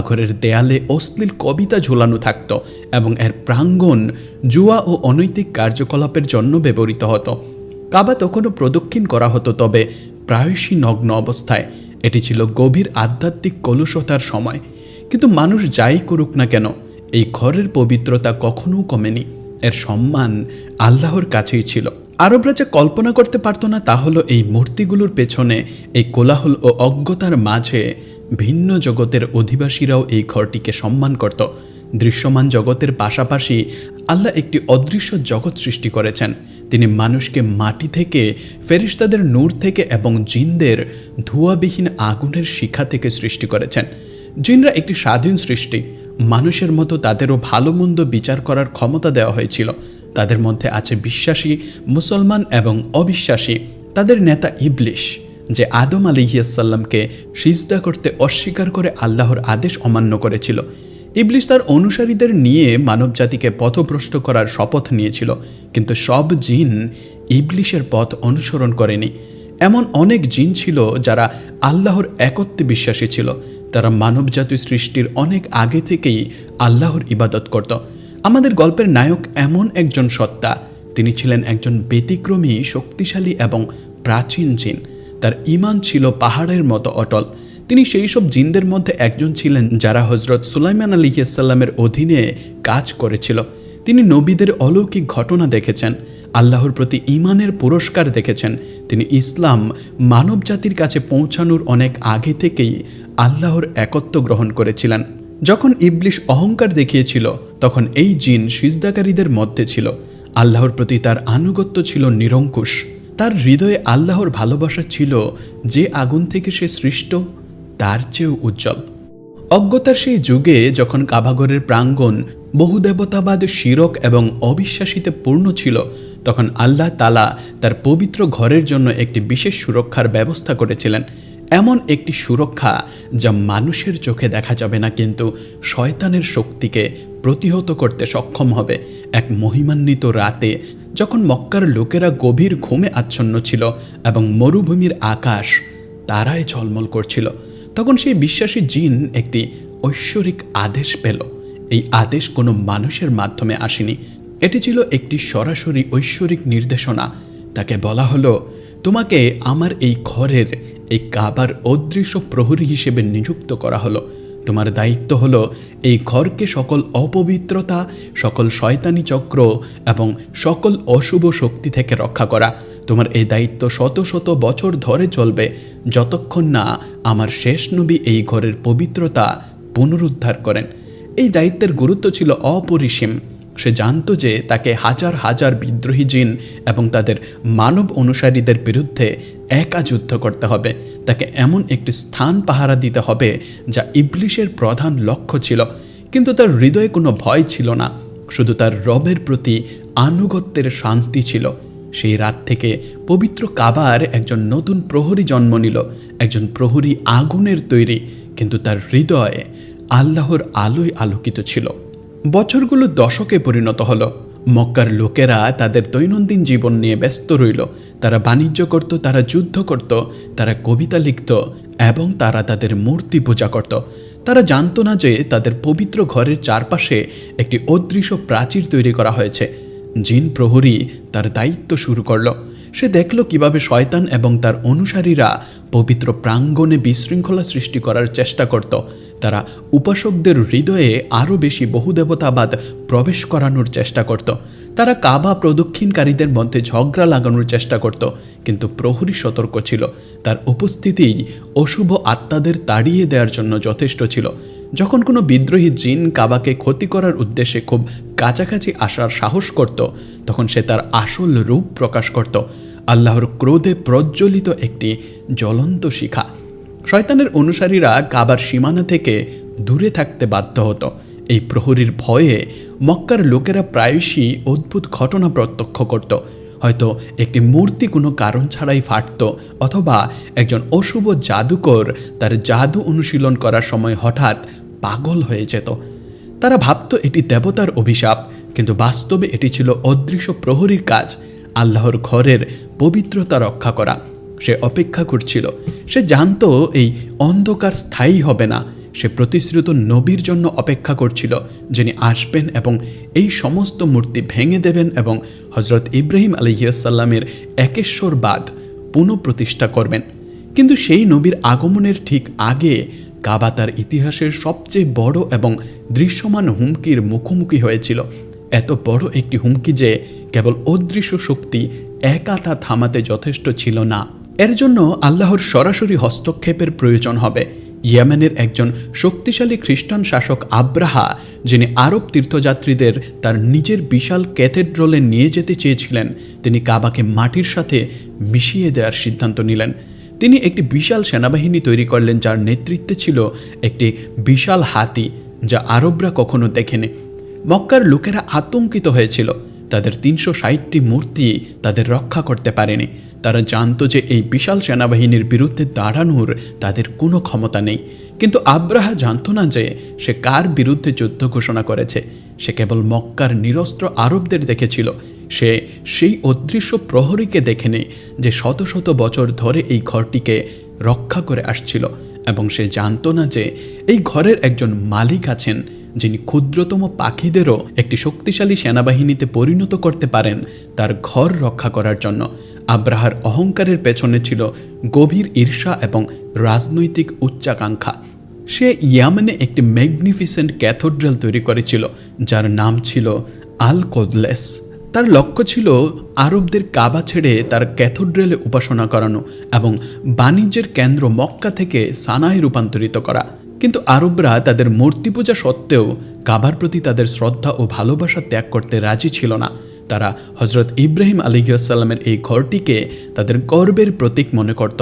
কাবাঘরের দেয়ালে অশ্লীল কবিতা ঝোলানো থাকত এবং এর প্রাঙ্গণ জুয়া ও অনৈতিক কার্যকলাপের জন্য ব্যবহৃত হতো। কাবা তখনও প্রদক্ষিণ করা হতো, তবে প্রায়শই নগ্ন অবস্থায়। এটি ছিল গভীর আধ্যাত্মিক কলুষতার সময়। কিন্তু মানুষ যাই করুক না কেন, এই ঘরের পবিত্রতা কখনো কমেনি। এর সম্মান আল্লাহর কাছেই ছিল। আরবরা যা কল্পনা করতে পারত না তা হলো এই মূর্তিগুলোর পেছনে, এই কোলাহল ও অজ্ঞতার মাঝে ভিন্ন জগতের অধিবাসীরাও এই ঘরটিকে সম্মান করত। দৃশ্যমান জগতের পাশাপাশি আল্লাহ একটি অদৃশ্য জগৎ সৃষ্টি করেছেন। তিনি মানুষকে মাটি থেকে, ফেরেশতাদের নূর থেকে এবং জিনদের ধোঁয়াবিহীন আগুনের শিখা থেকে সৃষ্টি করেছেন। জিনরা একটি স্বাধীন সৃষ্টি। মানুষের মতো তাদেরও ভালো মন্দ বিচার করার ক্ষমতা দেওয়া হয়েছিল। তাদের মধ্যে আছে বিশ্বাসী, মুসলমান এবং অবিশ্বাসী। তাদের নেতা ইবলিশ, যে আদম আলাইহিসসালামকে সিজদা করতে অস্বীকার করে আল্লাহর আদেশ অমান্য করেছিল। ইবলিশ তার অনুসারীদের নিয়ে মানবজাতিকে পথভ্রষ্ট করার শপথ নিয়েছিল, কিন্তু সব জিন ইবলিশের পথ অনুসরণ করেনি। এমন অনেক জিন ছিল যারা আল্লাহর একত্বে বিশ্বাসী ছিল। তারা মানবজাতি সৃষ্টির অনেক আগে থেকেই আল্লাহর ইবাদত করত। আমাদের গল্পের নায়ক এমন একজন সত্তা। তিনি ছিলেন একজন ব্যতিক্রমী, শক্তিশালী এবং প্রাচীন জিন। তার ঈমান ছিল পাহাড়ের মতো অটল। তিনি সেই সব জিনদের মধ্যে একজন ছিলেন যারা হযরত সুলাইমান আলাইহিসসালামের অধীনে কাজ করেছিল। তিনি নবীদের অলৌকিক ঘটনা দেখেছেন, আল্লাহর প্রতি ঈমানের পুরস্কার দেখেছেন। তিনি ইসলাম মানবজাতির কাছে পৌঁছানোর অনেক আগে থেকেই আল্লাহর একত্ব গ্রহণ করেছিলেন। যখন ইবলিশ অহংকার দেখিয়েছিল, তখন এই জিন সিজদাকারীদের মধ্যে ছিল। আল্লাহর প্রতি তার আনুগত্য ছিল নিরঙ্কুশ। তার হৃদয়ে আল্লাহর ভালোবাসা ছিল যে আগুন থেকে সে সৃষ্ট তার চেয়েও উজ্জ্বল। অজ্ঞতার সেই যুগে যখন কাবাঘরের প্রাঙ্গণ বহুদেবতাবাদ, শিরক এবং অবিশ্বাসীতে পূর্ণ ছিল, তখন আল্লাহ তাআলা তার পবিত্র ঘরের জন্য একটি বিশেষ সুরক্ষার ব্যবস্থা করেছিলেন। এমন একটি সুরক্ষা যা মানুষের চোখে দেখা যাবে না, কিন্তু শয়তানের শক্তিকে প্রতিহত করতে সক্ষম হবে। এক মহিমান্বিত রাতে যখন মক্কার লোকেরা গভীর ঘুমে আচ্ছন্ন ছিল এবং মরুভূমির আকাশ তারায় ঝলমল করছিল, তখন সেই বিশ্বাসী জিন একটি ঐশ্বরিক আদেশ পেল। এই আদেশ কোনো মানুষের মাধ্যমে আসেনি, এটি ছিল একটি সরাসরি ঐশ্বরিক নির্দেশনা। তাকে বলা হলো, তোমাকে আমার এই ঘরের, এই কাবার অদৃশ্য প্রহরী হিসেবে নিযুক্ত করা হলো। তোমার দায়িত্ব হলো এই ঘরকে সকল অপবিত্রতা, সকল শয়তানি চক্র এবং সকল অশুভ শক্তি থেকে রক্ষা করা। তোমার এই দায়িত্ব শত শত বছর ধরে চলবে, যতক্ষণ না আমার শেষ নবী এই ঘরের পবিত্রতা পুনরুদ্ধার করেন। এই দায়িত্বের গুরুত্ব ছিল অপরিসীম। সে জানত যে তাকে হাজার হাজার বিদ্রোহী জিন এবং তাদের মানব অনুসারীদের বিরুদ্ধে একা যুদ্ধ করতে হবে। তাকে এমন একটি স্থান পাহারা দিতে হবে যা ইবলিশের প্রধান লক্ষ্য ছিল। কিন্তু তার হৃদয়ে কোনো ভয় ছিল না, শুধু তার রবের প্রতি আনুগত্যের শান্তি ছিল। সেই রাত থেকে পবিত্র কাবার একজন নতুন প্রহরী জন্ম নিল, একজন প্রহরী আগুনের তৈরি, কিন্তু তার হৃদয়ে আল্লাহর আলোয় আলোকিত ছিল। বছরগুলো দশকে পরিণত হলো। মক্কার লোকেরা তাদের দৈনন্দিন জীবন নিয়ে ব্যস্ত রইল। তারা বাণিজ্য করত, তারা যুদ্ধ করত, তারা কবিতা লিখত এবং তারা তাদের মূর্তি পূজা করত। তারা জানত না যে তাদের পবিত্র ঘরের চারপাশে একটি অদৃশ্য প্রাচীর তৈরি করা হয়েছে। জিন প্রহরী তার দায়িত্ব শুরু করল। সে দেখল কিভাবে শয়তান এবং তার অনুসারীরা পবিত্র প্রাঙ্গণে বিশৃঙ্খলা সৃষ্টি করার চেষ্টা করত। তারা উপাসকদের হৃদয়ে আরও বেশি বহুদেবতাবাদ প্রবেশ করানোর চেষ্টা করত। তারা কাবা প্রদক্ষিণকারীদের মধ্যে ঝগড়া লাগানোর চেষ্টা করত, কিন্তু প্রহরী সতর্ক ছিল। তার উপস্থিতিই অশুভ আত্মাদের তাড়িয়ে দেওয়ার জন্য যথেষ্ট ছিল। যখন কোনো বিদ্রোহী জিন কাবাকে ক্ষতি করার উদ্দেশ্যে খুব কাছাকাছি আসার সাহস করত, তখন সে তার আসল রূপ প্রকাশ করত, আল্লাহর ক্রোধে প্রজ্বলিত একটি জ্বলন্ত শিখা। শয়তানের অনুসারীরা কাবার সীমানা থেকে দূরে থাকতে বাধ্য হতো। এই প্রহরীর ভয়ে মক্কার লোকেরা প্রায়শই অদ্ভুত ঘটনা প্রত্যক্ষ করত। হয়তো একটি মূর্তি কোনো কারণ ছাড়াই ফাটত, অথবা একজন অশুভ জাদুকর তার জাদু অনুশীলন করার সময় হঠাৎ পাগল হয়ে যেত। তারা ভাবত এটি দেবতার অভিশাপ, কিন্তু বাস্তবে এটি ছিল অদৃশ্য প্রহরীর কাজ, আল্লাহর ঘরের পবিত্রতা রক্ষা করা। সে অপেক্ষা করছিল। সে জানত এই অন্ধকার স্থায়ী হবে না। সে প্রতিশ্রুত নবীর জন্য অপেক্ষা করছিল, যিনি আসবেন এবং এই সমস্ত মূর্তি ভেঙে দেবেন এবং হজরত ইব্রাহিম আলাইহিসসালামের একেশ্বরবাদ পুনঃপ্রতিষ্ঠা করবেন। কিন্তু সেই নবীর আগমনের ঠিক আগে কাবা তার ইতিহাসের সবচেয়ে বড় এবং দৃশ্যমান হুমকির মুখোমুখি হয়েছিল। এত বড় একটি হুমকি যে কেবল অদৃশ্য শক্তি একা তা থামাতে যথেষ্ট ছিল না। এর জন্য আল্লাহর সরাসরি হস্তক্ষেপের প্রয়োজন হবে। ইয়েমেনের একজন শক্তিশালী খ্রিস্টান শাসক আব্রাহা, যিনি আরব তীর্থযাত্রীদের তার নিজের বিশাল ক্যাথেড্রালে নিয়ে যেতে চেয়েছিলেন, তিনি কাবাকে মাটির সাথে মিশিয়ে দেওয়ার সিদ্ধান্ত নিলেন। তিনি একটি বিশাল সেনাবাহিনী তৈরি করলেন, যার নেতৃত্বে ছিল একটি বিশাল হাতি, যা আরবরা কখনো দেখেনি। মক্কার লোকেরা আতঙ্কিত হয়েছিল। তাদের ৩৬০টি মূর্তি তাদের রক্ষা করতে পারেনি। তারা জানত যে এই বিশাল সেনাবাহিনীর বিরুদ্ধে দাঁড়ানোর তাদের কোনো ক্ষমতা নেই। কিন্তু আব্রাহা জানত না যে সে কার বিরুদ্ধে যুদ্ধ ঘোষণা করেছে। সে কেবল মক্কার নিরস্ত্র আরবদের দেখেছিল। সে সেই অদৃশ্য প্রহরীকে দেখেনি যে শত শত বছর ধরে এই ঘরটিকে রক্ষা করে আসছিল, এবং সে জানত না যে এই ঘরের একজন মালিক আছেন, যিনি ক্ষুদ্রতম পাখিদেরও একটি শক্তিশালী সেনাবাহিনীতে পরিণত করতে পারেন তার ঘর রক্ষা করার জন্য। আব্রাহার অহংকারের পেছনে ছিল গভীর ঈর্ষা এবং রাজনৈতিক উচ্চাকাঙ্ক্ষা। সে ইয়ামেনে একটি ম্যাগনিফিসেন্ট ক্যাথেড্রাল তৈরি করেছিল, যার নাম ছিল আল কোদলেস। তার লক্ষ্য ছিল আরবদের কাবা ছেড়ে তার ক্যাথেড্রালে উপাসনা করানো এবং বাণিজ্যের কেন্দ্র মক্কা থেকে সানায় রূপান্তরিত করা। কিন্তু আরবরা তাদের মূর্তি পূজা সত্ত্বেও কাবার প্রতি তাদের শ্রদ্ধা ও ভালোবাসা ত্যাগ করতে রাজি ছিল না। তারা হজরত ইব্রাহিম আলাইহিসসালামের এই ঘরটিকে তাদের গর্বের প্রতীক মনে করত।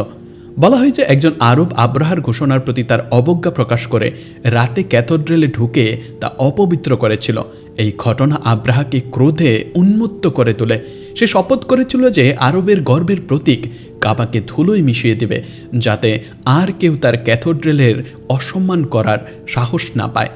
বলা হয় যে একজন আরব আব্রাহার ঘোষণার প্রতি তার অবজ্ঞা প্রকাশ করে রাতে ক্যাথেড্রালে ঢুকে তা অপবিত্র করেছিল। এই ঘটনা আব্রাহাকে ক্রোধে উন্মত্ত করে তোলে। সে শপথ করেছিল যে আরবের গর্বের প্রতীক কাবাকে ধুলোয় মিশিয়ে দেবে, যাতে আর কেউ তার ক্যাথেড্রালের অসম্মান করার সাহস না পায়।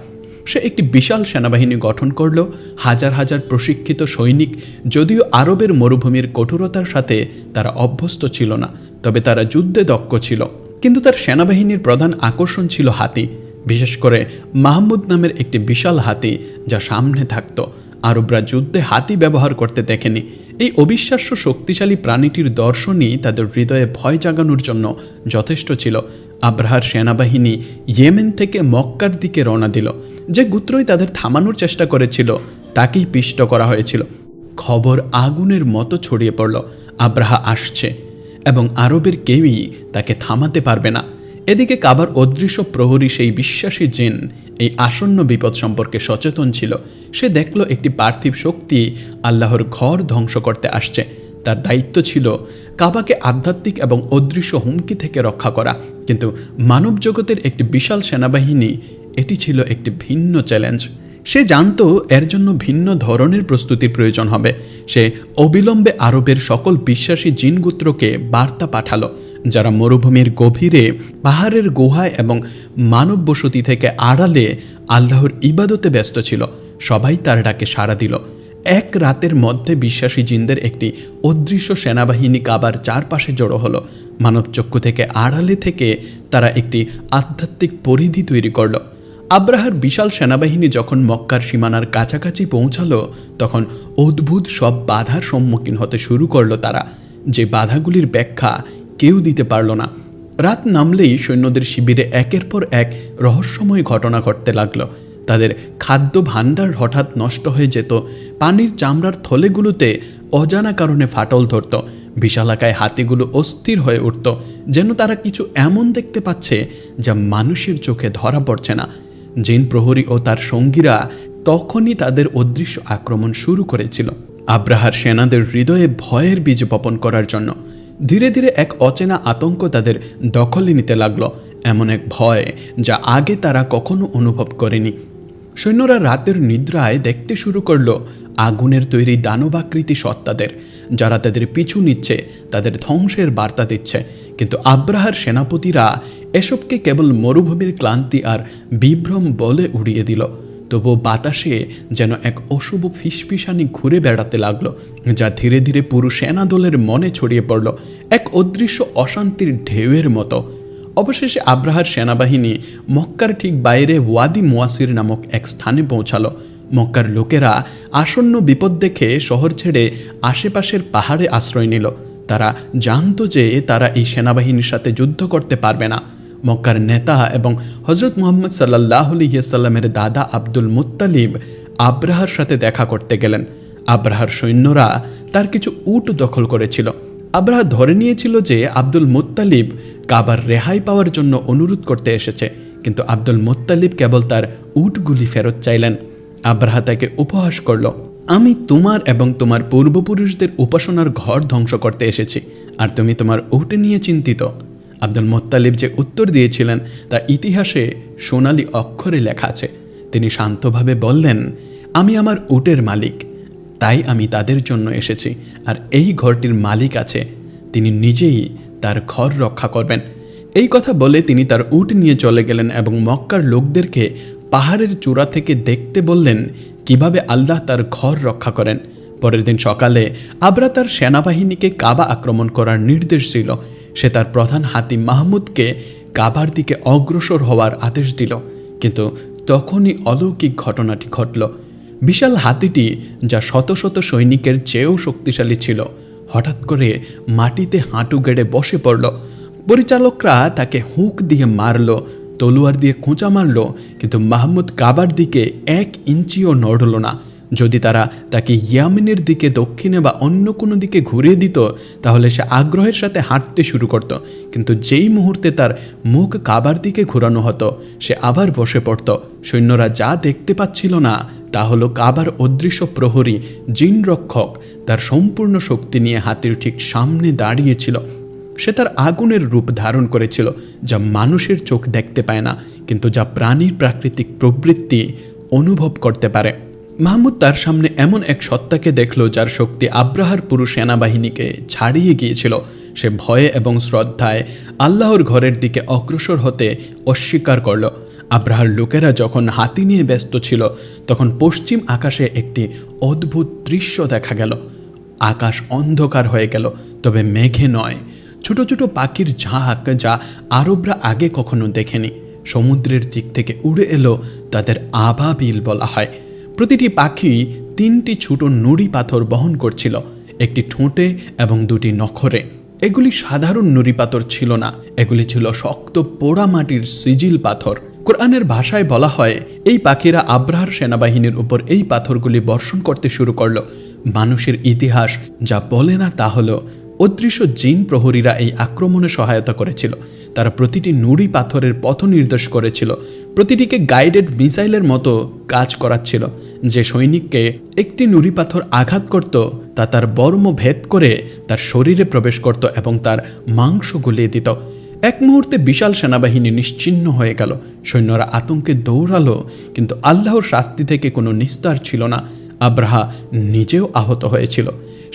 সে একটি বিশাল সেনাবাহিনী গঠন করল, হাজার হাজার প্রশিক্ষিত সৈনিক। যদিও আরবের মরুভূমির কঠোরতার সাথে তারা অভ্যস্ত ছিল না, তবে তারা যুদ্ধে দক্ষ ছিল। কিন্তু তার সেনাবাহিনীর প্রধান আকর্ষণ ছিল হাতি, বিশেষ করে মাহমুদ নামের একটি বিশাল হাতি যা সামনে থাকত। আরবরা যুদ্ধে হাতি ব্যবহার করতে দেখেনি। এই অবিশ্বাস্য শক্তিশালী প্রাণীটির দর্শনই তাদের হৃদয়ে ভয় জাগানোর জন্য যথেষ্ট ছিল। আব্রাহার সেনাবাহিনী ইয়েমেন থেকে মক্কার দিকে রওনা দিল। যে গোত্রই তাদের থামানোর চেষ্টা করেছিল তাকেই পিষ্ট করা হয়েছিল। খবর আগুনের মতো ছড়িয়ে পড়ল, আব্রাহা আসছে এবং আরবের কেউই তাকে থামাতে পারবে না। এদিকে কাবার অদৃশ্য প্রহরী, সেই বিশ্বাসী জিন, এই আসন্ন বিপদ সম্পর্কে সচেতন ছিল। সে দেখল একটি পার্থিব শক্তি আল্লাহর ঘর ধ্বংস করতে আসছে। তার দায়িত্ব ছিল কাবাকে আধ্যাত্মিক এবং অদৃশ্য হুমকি থেকে রক্ষা করা। কিন্তু মানব জগতের একটি বিশাল সেনাবাহিনী, এটি ছিল একটি ভিন্ন চ্যালেঞ্জ। সে জানত এর জন্য ভিন্ন ধরনের প্রস্তুতির প্রয়োজন হবে। সে অবিলম্বে আরবের সকল বিশ্বাসী জিনগোত্রকে বার্তা পাঠালো, যারা মরুভূমির গভীরে, পাহাড়ের গুহায় এবং মানব বসতি থেকে আড়ালে আল্লাহর ইবাদতে ব্যস্ত ছিল। সবাই তার ডাকে সাড়া দিল। এক রাতের মধ্যে বিশ্বাসী জিনদের একটি অদৃশ্য সেনাবাহিনী কাবার চারপাশে জড়ো হলো। মানবচক্ষু থেকে আড়ালে থেকে তারা একটি আধ্যাত্মিক পরিধি তৈরি করল। আব্রাহার বিশাল সেনাবাহিনী যখন মক্কার সীমানার কাছাকাছি পৌঁছালো, তখন অদ্ভুত সব বাধার সম্মুখীন হতে শুরু করলো তারা, যে বাধাগুলির ব্যাখ্যা কেউ দিতে পারল না। রাত নামলেই সৈন্যদের শিবিরে একের পর এক রহস্যময় ঘটনা ঘটতে লাগলো। তাদের খাদ্য ভাণ্ডার হঠাৎ নষ্ট হয়ে যেত, পানির চামড়ার থলেগুলোতে অজানা কারণে ফাটল ধরত, বিশালাকায় হাতিগুলো অস্থির হয়ে উঠত, যেন তারা কিছু এমন দেখতে পাচ্ছে যা মানুষের চোখে ধরা পড়ছে না। জিন প্রহরী ও তার সঙ্গীরা তখনই তাদের অদৃশ্য আক্রমণ শুরু করেছিল, আব্রাহার সেনাদের হৃদয়ে ভয়ের বীজ বপন করার জন্য। ধীরে ধীরে এক অচেনা আতঙ্ক তাদের দখলে নিতে লাগলো, এমন এক ভয় যা আগে তারা কখনো অনুভব করেনি। সৈন্যরা রাতের নিদ্রায় দেখতে শুরু করলো আগুনের তৈরি দানবাকৃতি সত্তাদের, যারা তাদের পিছু নিচ্ছে, তাদের ধ্বংসের বার্তা দিচ্ছে। কিন্তু আব্রাহার সেনাপতিরা এসবকে কেবল মরুভূমির ক্লান্তি আর বিভ্রম বলে উড়িয়ে দিল। তবু বাতাসে যেন এক অশুভ ফিসফিসানি ঘুরে বেড়াতে লাগলো, যা ধীরে ধীরে পুরো সেনাদলের মনে ছড়িয়ে পড়ল এক অদৃশ্য অশান্তির ঢেউয়ের মতো। অবশেষে আব্রাহার সেনাবাহিনী মক্কার ঠিক বাইরে ওয়াদি মুয়াসির নামক এক স্থানে পৌঁছালো। মক্কার লোকেরা আসন্ন বিপদ দেখে শহর ছেড়ে আশেপাশের পাহাড়ে আশ্রয় নিল। তারা জানতো যে তারা এই সেনাবাহিনীর সাথে যুদ্ধ করতে পারবে না। মক্কার নেতা এবং হজরত মুহাম্মদ সাল্লাল্লাহু আলাইহি ওয়াসাল্লামের দাদা আব্দুল মুত্তালিব আব্রাহার সাথে দেখা করতে গেলেন। আব্রাহার সৈন্যরা তার কিছু উট দখল করেছিল। আব্রাহা ধরে নিয়েছিল যে আব্দুল মুত্তালিব কাবার রেহাই পাওয়ার জন্য অনুরোধ করতে এসেছে, কিন্তু আব্দুল মুত্তালিব কেবল তার উটগুলি ফেরত চাইলেন। আব্রাহা তাকে উপহাস করল, আমি তোমার এবং তোমার পূর্বপুরুষদের উপাসনার ঘর ধ্বংস করতে এসেছি, আর তুমি তোমার উট নিয়ে চিন্তিত। আব্দুল মুত্তালিব যে উত্তর দিয়েছিলেন তা ইতিহাসে সোনালী অক্ষরে লেখা আছে। তিনি শান্তভাবে বললেন, আমি আমার উটের মালিক, তাই আমি তাদের জন্য এসেছি, আর এই ঘরটির মালিক আছে, তিনি নিজেই তার ঘর রক্ষা করবেন। এই কথা বলে তিনি তার উট নিয়ে চলে গেলেন এবং মক্কার লোকদেরকে পাহাড়ের চূড়া থেকে দেখতে বললেন কিভাবে আল্লাহ তার ঘর রক্ষা করেন। পরের দিন সকালে আব্রাহা তার সেনাবাহিনীকে কাবা আক্রমণ করার নির্দেশ ছিল। সে তার প্রধান হাতি মাহমুদকে কাবার দিকে অগ্রসর হওয়ার আদেশ দিল, কিন্তু তখনই অলৌকিক ঘটনাটি ঘটল। বিশাল হাতিটি, যা শত শত সৈনিকের চেয়েও শক্তিশালী ছিল, হঠাৎ করে মাটিতে হাঁটু গেড়ে বসে পড়ল। পরিচালকরা তাকে হুঁক দিয়ে মারল, তলোয়ার দিয়ে খোঁচা মারল, কিন্তু মাহমুদ কাবার দিকে 1 ইঞ্চিও নড়ল না। যদি তারা তাকে ইয়ামেনের দিকে, দক্ষিণে বা অন্য কোনো দিকে ঘুরিয়ে দিত, তাহলে সে আগ্রহের সাথে হাঁটতে শুরু করত, কিন্তু যেই মুহূর্তে তার মুখ কাবার দিকে ঘোরানো হতো, সে আবার বসে পড়ত। সৈন্যরা যা দেখতে পাচ্ছিল না তা হলো কাবার অদৃশ্য প্রহরী জিন রক্ষক তার সম্পূর্ণ শক্তি নিয়ে হাতির ঠিক সামনে দাঁড়িয়েছিল। সে তার আগুনের রূপ ধারণ করেছিল, যা মানুষের চোখ দেখতে পায় না, কিন্তু যা প্রাণীর প্রাকৃতিক প্রবৃত্তি অনুভব করতে পারে। মাহমুদ তার সামনে এমন এক সত্তাকে দেখল যার শক্তি আব্রাহার পুরো সেনাবাহিনীকে ছাড়িয়ে গিয়েছিল। সে ভয়ে এবং শ্রদ্ধায় আল্লাহর ঘরের দিকে অগ্রসর হতে অস্বীকার করল। আব্রাহার লোকেরা যখন হাতি নিয়ে ব্যস্ত ছিল, তখন পশ্চিম আকাশে একটি অদ্ভুত দৃশ্য দেখা গেল। আকাশ অন্ধকার হয়ে গেল, তবে মেঘে নয়, ছোট ছোট পাখির ঝাঁক, যা আরবরা আগে কখনো দেখেনি, সমুদ্রের দিক থেকে উড়ে এলো। তাদের আবাবিল বলা হয়। প্রতিটি পাখি 3টি ছোট নুড়ি পাথর বহন করছিল, একটি ঠোঁটে এবং 2টি নখরে। এগুলি সাধারণ নুড়ি পাথর ছিল না, এগুলি ছিল শক্ত পোড়া মাটির সিজিল পাথর। কোরআনের ভাষায় বলা হয়, এই পাখিরা আব্রাহার সেনাবাহিনীর উপর এই পাথরগুলি বর্ষণ করতে শুরু করল। মানুষের ইতিহাস যা বলে না তা হলো, অদৃশ্য জিন প্রহরীরা এই আক্রমণে সহায়তা করেছিল। তারা প্রতিটি নুড়ি পাথরের পথ নির্দেশ করেছিল, প্রতিটিকে গাইডেড মিসাইলের মতো কাজ করাচ্ছিল। যে সৈনিককে একটি নুড়ি পাথর আঘাত করত, তা তার বর্ম ভেদ করে তার শরীরে প্রবেশ করত এবং তার মাংস গলিয়ে দিত। এক মুহূর্তে বিশাল সেনাবাহিনী নিশ্চিহ্ন হয়ে গেল। সৈন্যরা আতঙ্কে দৌড়ালো, কিন্তু আল্লাহর শাস্তি থেকে কোনো নিস্তার ছিল না। আব্রাহা নিজেও আহত হয়েছিল।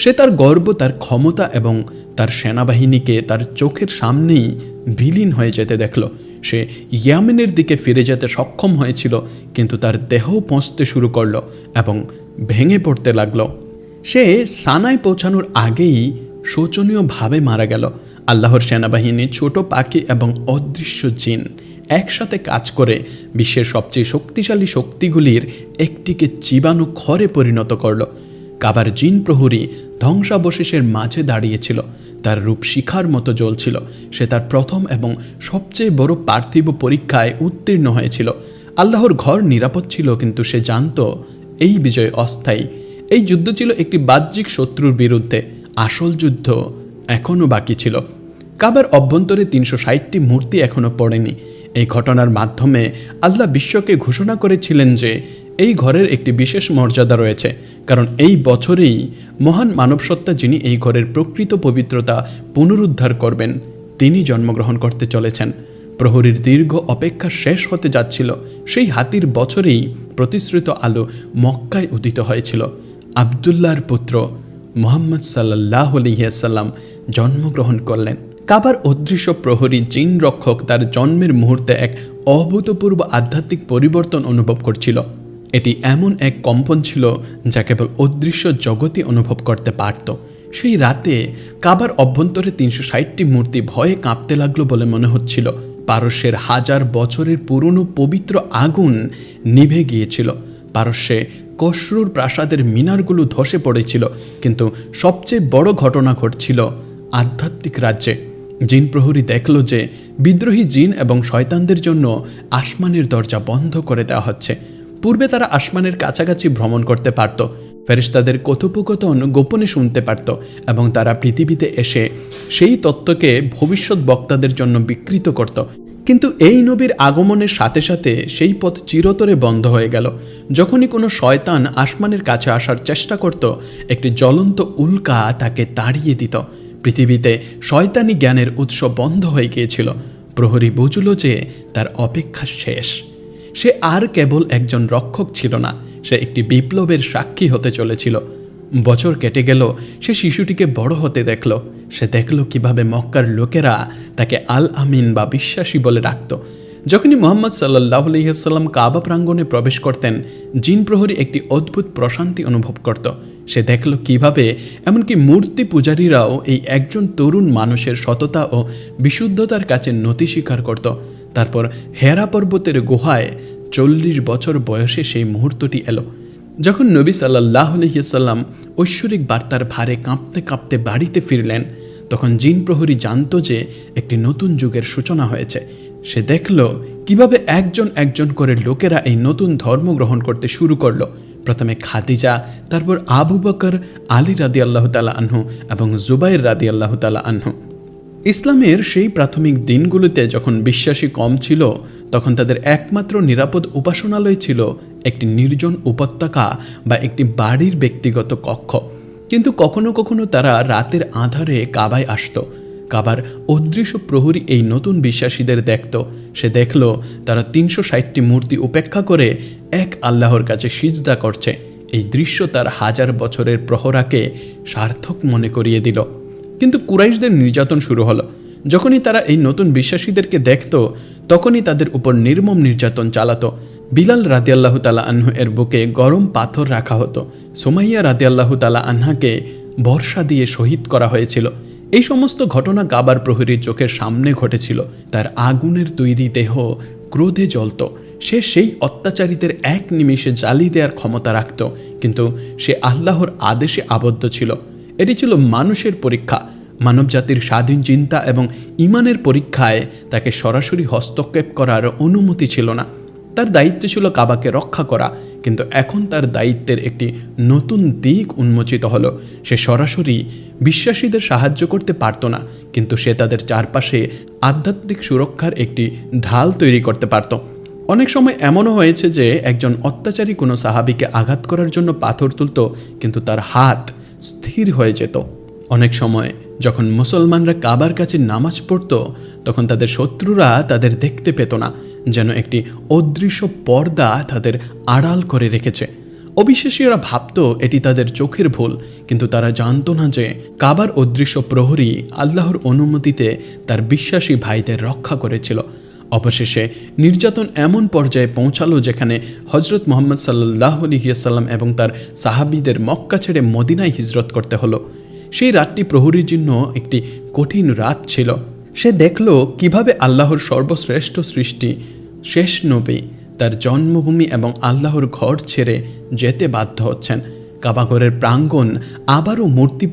সে তার গর্ব, তার ক্ষমতা এবং তার সেনাবাহিনীকে তার চোখের সামনেই বিলীন হয়ে যেতে দেখল। সে ইয়ামেনের দিকে ফিরে যেতে সক্ষম হয়েছিল, কিন্তু তার দেহ পৌঁছতে শুরু করলো এবং ভেঙে পড়তে লাগলো। সে সানায় পৌঁছানোর আগেই শোচনীয়ভাবে মারা গেল। আল্লাহর সেনাবাহিনী, ছোট পাখি এবং অদৃশ্য জিন একসাথে কাজ করে বিশ্বের সবচেয়ে শক্তিশালী শক্তিগুলির একটিকে জীবাণু খড়ে পরিণত করল। কাবার জিন প্রহরী ধ্বংসাবশেষের মাঝে দাঁড়িয়েছিল। তার রূপ শিখার মতো জ্বলছিল। সে তার প্রথম এবং সবচেয়ে বড় পার্থিব পরীক্ষায় উত্তীর্ণ হয়েছিল। আল্লাহর ঘর নিরাপদ ছিল, কিন্তু সে জানত এই বিজয় অস্থায়ী। এই যুদ্ধ ছিল একটি বাহ্যিক শত্রুর বিরুদ্ধে, আসল যুদ্ধ এখনও বাকি ছিল। কাবার অভ্যন্তরে 360টি মূর্তি এখনও পড়েনি। এই ঘটনার মাধ্যমে আল্লাহ বিশ্বকে ঘোষণা করেছিলেন যে এই ঘরের একটি বিশেষ মর্যাদা রয়েছে, কারণ এই বছরেই মহান মানবসত্তা, যিনি এই ঘরের প্রকৃত পবিত্রতা পুনরুদ্ধার করবেন, তিনি জন্মগ্রহণ করতে চলেছেন। প্রহরীর দীর্ঘ অপেক্ষা শেষ হতে যাচ্ছিল। সেই হাতির বছরেই প্রতিশ্রুত আলো মক্কায় উদিত হয়েছিল। আবদুল্লাহর পুত্র মুহাম্মদ সাল্লাল্লাহু আলাইহি ওয়াসাল্লাম জন্মগ্রহণ করলেন। কাবার অদৃশ্য প্রহরী জিন রক্ষক তার জন্মের মুহূর্তে এক অভূতপূর্ব আধ্যাত্মিক পরিবর্তন অনুভব করছিল। এটি এমন এক কম্পন ছিল যা কেবল অদৃশ্য জগতই অনুভব করতে পারত। সেই রাতে কাবার অভ্যন্তরে 360টি মূর্তি ভয়ে কাঁপতে লাগলো বলে মনে হচ্ছিল। পারস্যের হাজার বছরের পুরনো পবিত্র আগুন নিভে গিয়েছিল। পারস্যে কসরুর প্রাসাদের মিনারগুলো ধসে পড়েছিল, কিন্তু সবচেয়ে বড় ঘটনা ঘটছিল আধ্যাত্মিক রাজ্যে। জিন প্রহরী দেখল যে বিদ্রোহী জিন এবং শয়তানদের জন্য আসমানের দরজা বন্ধ করে দেওয়া হচ্ছে। পূর্বে তারা আসমানের কাছাকাছি ভ্রমণ করতে পারত, ফেরেশতাদের কথোপকথন গোপনে শুনতে পারত এবং তারা পৃথিবীতে এসে সেই তত্ত্বকে ভবিষ্যৎ বক্তাদের জন্য বিকৃত করত। কিন্তু এই নবীর আগমনের সাথে সাথে সেই পথ চিরতরে বন্ধ হয়ে গেল। যখনই কোনো শয়তান আসমানের কাছে আসার চেষ্টা করত, একটি জ্বলন্ত উল্কা তাকে তাড়িয়ে দিত। পৃথিবীতে শয়তানি জ্ঞানের উৎস বন্ধ হয়ে গিয়েছিল। প্রহরী বুঝল যে তার অপেক্ষা শেষ। সে আর কেবল একজন রক্ষক ছিল না, সে একটি বিপ্লবের সাক্ষী হতে চলেছিল। বছর কেটে গেল, সে শিশুটিকে বড় হতে দেখল। সে দেখল কিভাবে মক্কার লোকেরা তাকে আল আমিন বা বিশ্বাসী বলে ডাকত। যখনই মুহাম্মদ সাল্লাল্লাহু আলাইহি ওয়াসাল্লাম কাবা প্রাঙ্গণে প্রবেশ করতেন, জিন প্রহরী একটি অদ্ভুত প্রশান্তি অনুভব করত। সে দেখল কিভাবে এমনকি মূর্তি পূজারীরাও এই একজন তরুণ মানুষের সততা ও বিশুদ্ধতার কাছে নতি স্বীকার করত। তারপর হেরা পর্বতের গুহায় 40 বছর বয়সে সেই মুহূর্তটি এলো, যখন নবী সাল্লাল্লাহু আলাইহি ওয়াসাল্লাম ঐশ্বরিক বার্তার ভারে কাঁপতে কাঁপতে বাড়িতে ফিরলেন। তখন জিন প্রহরী জানত যে একটি নতুন যুগের সূচনা হয়েছে। সে দেখল কিভাবে একজন একজন করে লোকেরা এই নতুন ধর্ম গ্রহণ করতে শুরু করলো। প্রথমে খাদিজা, তারপর আবু বকর, আলী রাদিয়াল্লাহু তাআলা আনহু এবং জুবাইর রাদিয়াল্লাহু তাআলা আনহু। ইসলামের সেই প্রাথমিক দিনগুলোতে যখন বিশ্বাসী কম ছিল, তখন তাদের একমাত্র নিরাপদ উপাসনালয় ছিল একটি নির্জন উপত্যকা বা একটি বাড়ির ব্যক্তিগত কক্ষ। কিন্তু কখনো কখনো তারা রাতের আঁধারে কাবায় আসত। কাবার অদৃশ্য প্রহরী এই নতুন বিশ্বাসীদের দেখত। সে দেখল তারা 360টি মূর্তি উপেক্ষা করে এক আল্লাহর কাছে সিজদা করছে। এই দৃশ্য তার হাজার বছরের প্রহরাকে সার্থক মনে করিয়ে দিল। কিন্তু কুরাইশদের নির্যাতন শুরু হলো। যখনই তারা এই নতুন বিশ্বাসীদেরকে দেখত, তখনই তাদের উপর নির্মম নির্যাতন চালাতো। বিলাল রাদিয়াল্লাহু তাআলা আনহু এর বুকে গরম পাথর রাখা হতো। সুমাইয়া রাদিয়াল্লাহু তাআলা আনহাকে বর্ষা দিয়ে শহীদ করা হয়েছিল। এই সমস্ত ঘটনা কাবার প্রহরীর চোখের সামনে ঘটেছিল। তার আগুনের তৈরি দেহ ক্রোধে জ্বলত। সে সেই অত্যাচারীদের এক নিমিষে জ্বালিয়ে দেওয়ার ক্ষমতা রাখত, কিন্তু সে আল্লাহর আদেশে আবদ্ধ ছিল। এটি ছিল মানুষের পরীক্ষা। মানবজাতির স্বাধীন চিন্তা এবং ঈমানের পরীক্ষায় তাকে সরাসরি হস্তক্ষেপ করার অনুমতি ছিল না। তার দায়িত্ব ছিল কাবাকে রক্ষা করা, কিন্তু এখন তার দায়িত্বের একটি নতুন দিক উন্মোচিত হলো। সে সরাসরি বিশ্বাসীদের সাহায্য করতে পারত না, কিন্তু সে তাদের চারপাশে আধ্যাত্মিক সুরক্ষার একটি ঢাল তৈরি করতে পারত। অনেক সময় এমনও হয়েছে যে একজন অত্যাচারী কোনো সাহাবীকে আঘাত করার জন্য পাথর তুলত, কিন্তু তার হাত স্থির হয়ে যেত। অনেক সময় যখন মুসলমানরা কাবার কাছে নামাজ পড়ত, তখন তাদের শত্রুরা তাদের দেখতে পেত না, যেন একটি অদৃশ্য পর্দা তাদের আড়াল করে রেখেছে। অবিশ্বাসীরা ভাবত এটি তাদের চোখের ভুল, কিন্তু তারা জানত না যে কাবার অদৃশ্য প্রহরী আল্লাহর অনুমতিতে তার বিশ্বাসী ভাইদের রক্ষা করেছিল। অবশেষে নির্যাতন এমন পর্যায়ে পৌঁছালো যেখানে হজরত মুহাম্মদ সাল্লাল্লাহু আলাইহি ওয়াসাল্লাম এবং তার সাহাবীদের মক্কা ছেড়ে মদিনায় হিজরত করতে হলো। সেই রাতটি প্রহরীর জন্য একটি কঠিন রাত ছিল। সে দেখল কিভাবে আল্লাহর সর্বশ্রেষ্ঠ সৃষ্টি শেষ নবী তার জন্মভূমি এবং আল্লাহর ঘর ছেড়ে যেতে বাধ্য হচ্ছেন। কাবাঘরের প্রাঙ্গণ আবারও মূর্তি